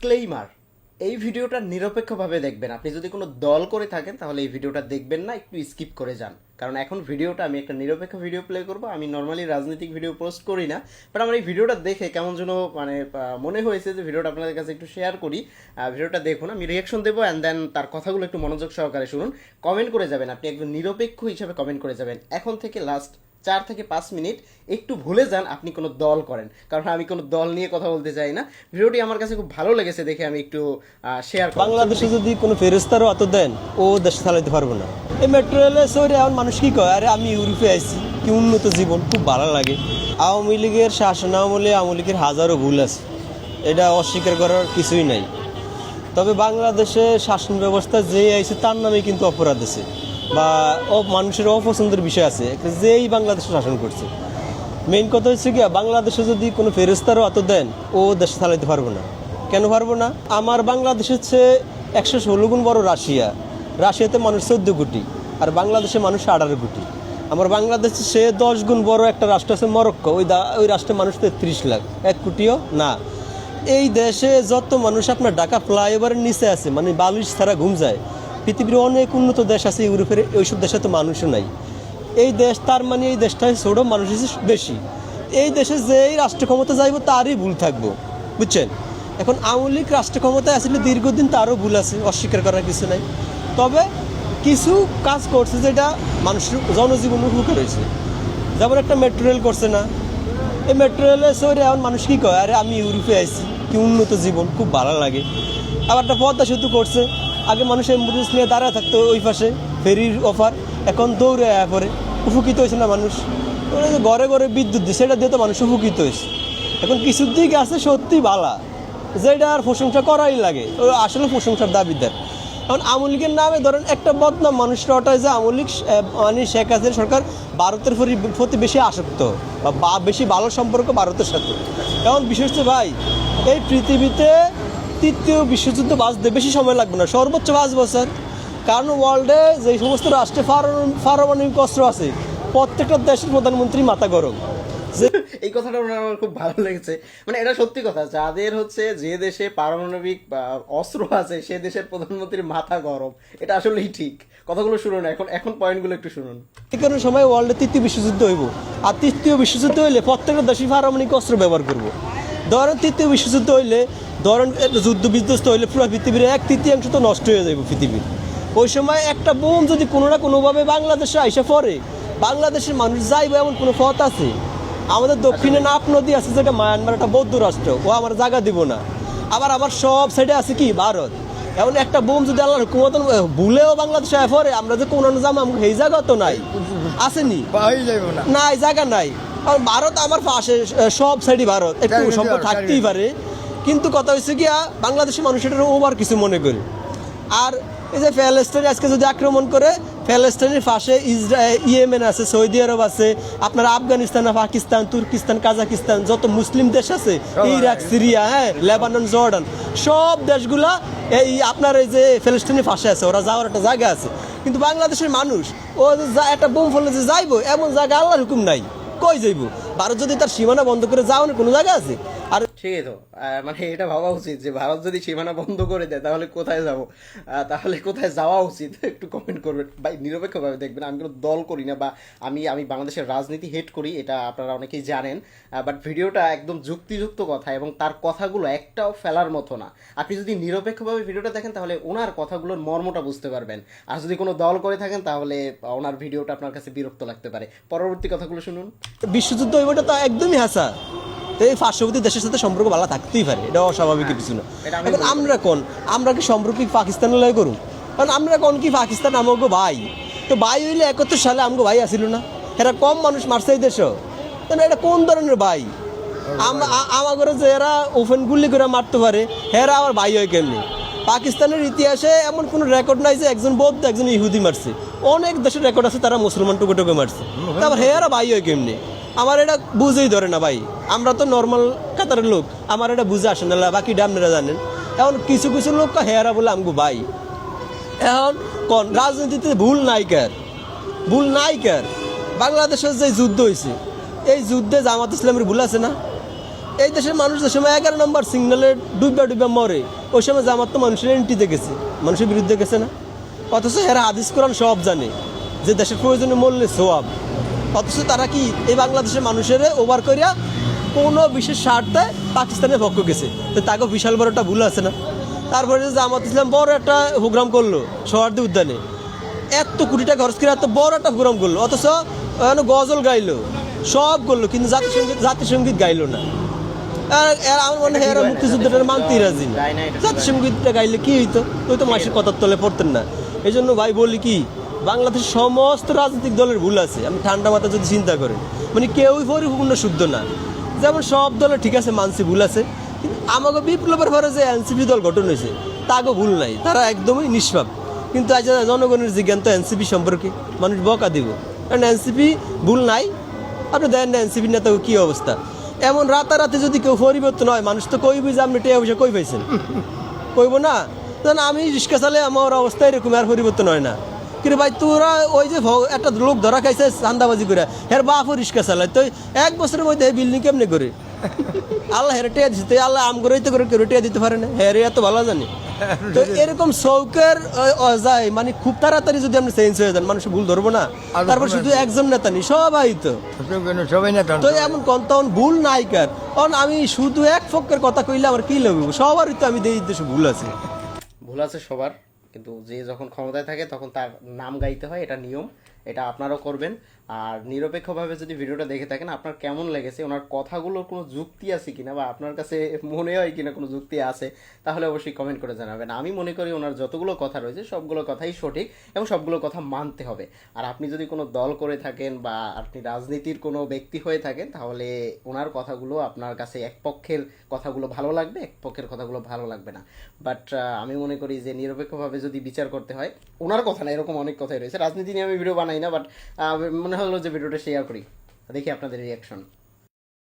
Disclaimer, এই ভিডিওটা নিরপেক্ষভাবে দেখবেন। আপনি যদি কোনো দল করে থাকেন তাহলে এই ভিডিওটা দেখবেন না, একটু স্কিপ করে যান। কারণ এখন ভিডিওটা আমি একটা নিরপেক্ষ ভিডিও প্লে করব। আমি নর্মালি রাজনৈতিক ভিডিও পোস্ট করি না, বাট আমার এই ভিডিওটা দেখে কেমন যেন মনে হয়েছে যে ভিডিওটা আপনাদের কাছে একটু শেয়ার করি। ভিডিওটা দেখুন, আমি রিয়াকশন দেবো অ্যান্ড দেন তার কথাগুলো একটু মনোযোগ সহকারে শুনুন। কমেন্ট করে যাবেন, আপনি একজন নিরপেক্ষ হিসাবে কমেন্ট করে যাবেন। এখন থেকে লাস্ট 4 থেকে 5 মিনিট একটু ভুলে যান আপনি কোনো দল করেন, কারণ আমি কোনো দল নিয়ে কথা বলতে চাই না। ভিডিওটি আমার কাছে খুব ভালো লেগেছে দেখে আমি একটু শেয়ার করি। বাংলাদেশে যদি কোনো ফেরেস্তারও অত দেন, ও দেশে চালাইতে পারবো না। এই মেট্রো রেলে সরে এখন মানুষ কি কয়, আরে আমি ইউরোপে আইছি, কি উন্নত জীবন, খুব ভালো লাগে। আওয়ামী লীগের শাসন আমলে আওয়ামী লীগের হাজারো ভুল আছে, এটা অস্বীকার করার কিছুই নাই। তবে বাংলাদেশে শাসন ব্যবস্থা যে আইছে তার নামে কিন্তু অপরাধ আছে বা মানুষের অপছন্দের বিষয় আছে, যেই বাংলাদেশে শাসন করছে। মেইন কথা হচ্ছে কি, বাংলাদেশে যদি কোনো ফেরেস্তারও অত দেন, ও দেশে চালাইতে পারবো না। কেন পারবো না? আমার বাংলাদেশের চেয়ে 116 গুণ বড় রাশিয়া। রাশিয়াতে মানুষ 14 কোটি, আর বাংলাদেশে মানুষ 18 কোটি। আমার বাংলাদেশে সে 10 গুণ বড় একটা রাষ্ট্র আছে মরক্কো, ওই রাষ্ট্রের মানুষ 33 লাখ, 1 কোটিও না। এই দেশে যত মানুষ আপনার ঢাকা ফ্লাইওভারের নিচে আছে, মানে বালিশ ছাড়া ঘুম যায়। পৃথিবীর অনেক উন্নত দেশ আছে ইউরোপের, ওইসব দেশে তো মানুষও নাই। এই দেশ, তার মানে এই দেশটায় ছোট, মানুষ বেশি। এই দেশে যেই রাষ্ট্র ক্ষমতা যাইব তারই ভুল থাকবো, বুঝছেন? এখন আওয়ামী লীগ রাষ্ট্র ক্ষমতায় আসলে দীর্ঘদিন, তারও ভুল আছে, অস্বীকার করার কিছু নাই। তবে কিছু কাজ করছে যেটা মানুষের জনজীবন উপকার হয়েছে। যেমন একটা মেট্রো রেল করছে না, এই মেট্রো রেলে সরে এখন মানুষ কি কয়, আরে আমি ইউরোপে আইছি, কি উন্নত জীবন, খুব ভালো লাগে। আবার একটা পদ্মা সেতু করছে, আগে মানুষ অ্যাম্বুলেন্স নিয়ে দাঁড়ায় থাকতো ওই পাশে, ফেরির অফার, এখন দৌড়ে আয়া পরে। উপকৃত হয়েছে না মানুষ? ঘরে ঘরে বিদ্যুৎ দিয়ে, সেটা দিয়ে তো মানুষ উপকৃত হয়েছে। এখন কিছু দিক আছে সত্যি ভালা, যেটা আর প্রশংসা করাই লাগে, আসলে প্রশংসার দাবিদার। এখন আওয়ামী লীগের নামে ধরেন একটা বদনাম মানুষরা ওটাই যে আওয়ামী লীগ মানে শেখ হাসিনা সরকার ভারতের প্রতি বেশি আসক্ত বা বেশি ভালো সম্পর্ক ভারতের সাথে। এখন বিশেষ করে ভাই, এই পৃথিবীতে তৃতীয় বিশ্বযুদ্ধ বাঁচতে বেশি সময় লাগবে না, সর্বোচ্চ 5 বছর। কারণ ওয়ার্ল্ডে যে সমস্ত রাষ্ট্রে পারমাণবিক অস্ত্র আছে, প্রত্যেকটা দেশের প্রধানমন্ত্রী মাথা গরম। এই কথাটা আমার খুব ভালো লেগেছে। মানে এটা সত্যি কথা, যাদের হচ্ছে যে দেশে পারমাণবিক অস্ত্র আছে সে দেশের প্রধানমন্ত্রীর মাথা গরম, এটা আসলেই ঠিক। কথাগুলো শুনুন, এখন পয়েন্টগুলো একটু শুনুন। কোনো সময় ওয়ার্ল্ডে তৃতীয় বিশ্বযুদ্ধ হইব, আর তৃতীয় বিশ্বযুদ্ধ হইলে প্রত্যেকটা দেশই পারমাণবিক অস্ত্র ব্যবহার করবো। ধরেন তৃতীয় বিশ্বযুদ্ধ হইলে, ধরেন যুদ্ধ বিধ্বস্ত হইলে পুরো পৃথিবীর 1/3 তো নষ্ট হয়ে যাবে পৃথিবীর। ওই সময় একটা বোম যদি কোনো না কোনোভাবে বাংলাদেশে আইসা পড়ে, বাংলাদেশের মানুষ যাইবে এমন কোনো পথ আছে? আমাদের দক্ষিণে নাপ নদী আছে, যেটা মায়ানমার একটা বৌদ্ধ রাষ্ট্র, ও আমার জায়গা দিব না। আবার আমার সব সাইডে আছে কি ভারত। এমন একটা বোম যদি আল্লাহর হুকুমত ভুলেও বাংলাদেশে পড়ে, আমরা যে কোন জামা এই জায়গা তো নাই, আসেনি নাই, জায়গা নাই। আর ভারত আমার পাশে, সব সাইডই ভারত, একটু সম্পর্ক থাকতেই পারে। কিন্তু কথা হচ্ছে কি, বাংলাদেশের মানুষ এটার ওভার কিছু মনে করে। আর এই যে প্যালেস্টাইন আজকে যদি আক্রমণ করে, প্যালেস্টাইনের পাশে ইয়েমেন আছে, সৌদি আরব আছে, আপনার আফগানিস্তান, পাকিস্তান, তুর্কিস্তান, কাজাকিস্তান, যত মুসলিম দেশ আছে, ইরাক, সিরিয়া, হ্যাঁ, লেবানন, জর্ডান, সব দেশগুলা এই আপনার এই যে প্যালেস্টাইনের পাশে আছে, ওরা যাওয়ার একটা জায়গা আছে। কিন্তু বাংলাদেশের মানুষ ও একটা বোম ফেলে যে যাইবো, এমন জায়গা আল্লাহর হুকুম নাই, কই যাইব? ভারত যদি তার সীমানা বন্ধ করে যাওয়ার কোনো জায়গা আছে? আর ঠিকই তো, মানে এটা ভাবা উচিত যে ভারত যদি সীমানা বন্ধ করে দেয় তাহলে কোথায় যাব, তাহলে কোথায় যাওয়া উচিত একটু কমেন্ট করবেন ভাই। নিরপেক্ষভাবে দেখবেন, আমি কোনো দল করি না বা আমি বাংলাদেশের রাজনীতি হেট করি, এটা আপনারা অনেকেই জানেন। বাট ভিডিওটা একদম যুক্তিযুক্ত কথা এবং তার কথাগুলো একটাও ফেলার মতো না। আপনি যদি নিরপেক্ষভাবে ভিডিওটা দেখেন তাহলে ওনার কথাগুলোর মর্মটা বুঝতে পারবেন। আর যদি কোনো দল করে থাকেন তাহলে ওনার ভিডিওটা আপনার কাছে বিরক্ত লাগতে পারে। পরবর্তী কথাগুলো শুনুন। বিশ্বযুদ্ধ ওইটা তো একদমই হাসা। এই পার্শ্ববর্তী দেশের সাথে সম্পর্ক ভালো থাকতেই পারে, এটা অস্বাভাবিক কিছু না। এখন আমরা কি সম্পর্ক পাকিস্তানের লয় করুন? কারণ আমরা কি পাকিস্তান আমাকে ভাই, তো ভাই হইলে 71 সালে আমাকে ভাই আসিল না? এরা কম মানুষ মারছে এই দেশ, এটা কোন ধরনের ভাই? আমাদের যে এরা ওপেন গুলি করে মারতে পারে, হেরা আমার ভাই হয় কেমনি? পাকিস্তানের ইতিহাসে এমন কোনো রেকর্ড নাই যে একজন বৌদ্ধ একজন ইহুদি মারছে। অনেক দেশের রেকর্ড আছে তারা মুসলমান টুকু টুকু মারছে, তারপর হেরা ভাই হয় কেমনি? আমার এটা বুঝেই ধরে না ভাই। আমরা তো নর্মাল কাতারের লোক, আমার এটা বুঝে আসে না, বাকি আপনারা জানেন। এখন কিছু কিছু লোক হেয়ারা বলে আমগো ভাই। এখন রাজনীতিতে ভুল নাই কার? বাংলাদেশের যে যুদ্ধ হয়েছে, এই যুদ্ধে জামাত ইসলামের ভুল আছে না? এই দেশের মানুষ যে সময় 11 নম্বর সিগন্যালে ডুববা মরে, ওই সময় জামাত তো মানুষের এন্ট্রিতে গেছে, মানুষের বিরুদ্ধে গেছে না। অথচ এরা হাদিস কোরআন সব জানে যে দেশের প্রয়োজনে মরলে সোয়াব, অথচ তারা কি এই বাংলাদেশের মানুষের ওভার করিয়া কোনো বিশেষ স্বার্থে পাকিস্তানের পক্ষ গেছে, তো তাকে বিশাল বড় একটা ভুল আছে না। তারপরে যে জামাত ইসলাম বড় একটা প্রোগ্রাম করলো সোহরাওয়ার্দী উদ্যানে, এত কোটি টাকা খরচ করে এত বড় একটা প্রোগ্রাম করলো, অথচ গজল গাইলো সব করলো, কিন্তু জাতীয় সঙ্গীত গাইলো না। আমার মনে হয় এরা মুক্তিযুদ্ধটা মানতেই রাজি না। জাতীয় সঙ্গীতটা গাইলে কি হইতো, ওই তো মাসের কথার তলে পড়তেন না। এই জন্য ভাই বলি কি, বাংলাদেশের সমস্ত রাজনৈতিক দলের ভুল আছে, আমি ঠান্ডা মাথা যদি চিন্তা করেন, মানে কেউই পরিপূর্ণ শুদ্ধ না। যেমন সব দলে ঠিক আছে মানসি ভুল আছে, কিন্তু আমাকে বিপ্লবের পরে যে এনসিপি দল গঠন হয়েছে তাকেও ভুল নাই, তারা একদমই নিষ্পাপ। কিন্তু আজ জনগণের জিজ্ঞান তো এনসিপি সম্পর্কে মানুষ বকা দিব, কারণ এনসিপি ভুল নাই। আপনি দেন না এনসিপি নেতাকে কী অবস্থা, এমন রাতারাতি যদি কেউ পরিবর্তন হয়, মানুষ তো কইবি যে আপনি টেয়া পয়সা কই পাইছেন, কইব না। তখন আমি রিক্সা চালে আমার অবস্থা এরকম আর পরিবর্তন হয় না। কিন্তু ভাই তোরা ওই যে একটা লোক ধরা খাইছে চান্দাবাজি করে, হের বাপও রিক্সা চালায়, তো 1 বছরের মধ্যে বিল্ডিং কেমনে করে আল্লাহ হেরে টেয়া দিচ্ছে, আল্লাহ আম করে করে কেউ টেয়া দিতে পারে না, হেরে এত ভালো জানি। তো এরকম শৌকের যায়, মানে খুব তাড়াতাড়ি যদি আপনি চেঞ্জ হয়ে যান, মানুষ ভুল ধরবো না। তারপর শুধু একজন নেতা নেই, সবাই তো তো এমন তখন ভুল নাই কার, কারণ আমি শুধু এক পক্ষের কথা কইলে আমার কি লাগবে, সবারই তো আমি দেই দেশে ভুল আছে। ভুল আছে সবার, কিন্তু যে যখন ক্ষমতায় থাকে তখন তার নাম গাইতে হয়, এটা নিয়ম, এটা আপনারাও করবেন। আর নিরপেক্ষভাবে যদি ভিডিওটা দেখে থাকেন, আপনার কেমন লেগেছে, ওনার কথাগুলোর কোনো যুক্তি আছে কিনা, বা আপনার কাছে মনে হয় কিনা কোনো যুক্তি আছে, তাহলে অবশ্যই কমেন্ট করে জানাবেন। আমি মনে করি ওনার যতগুলো কথা রয়েছে সবগুলো কথাই সঠিক এবং সবগুলো কথা মানতে হবে। আর আপনি যদি কোনো দল করে থাকেন বা আপনি রাজনীতির কোনো ব্যক্তি হয়ে থাকেন, তাহলে ওনার কথাগুলো আপনার কাছে এক পক্ষের কথাগুলো ভালো লাগবে, এক পক্ষের কথাগুলো ভালো লাগবে না। বাট আমি মনে করি যে নিরপেক্ষভাবে যদি বিচার করতে হয়, ওনার কথা না, এরকম অনেক কথাই রয়েছে। রাজনীতি নিয়ে আমি ভিডিও বানাই না, বাট মনে হলো যে ভিডিওটা শেয়ার করি, দেখি আপনাদের রিয়াকশন।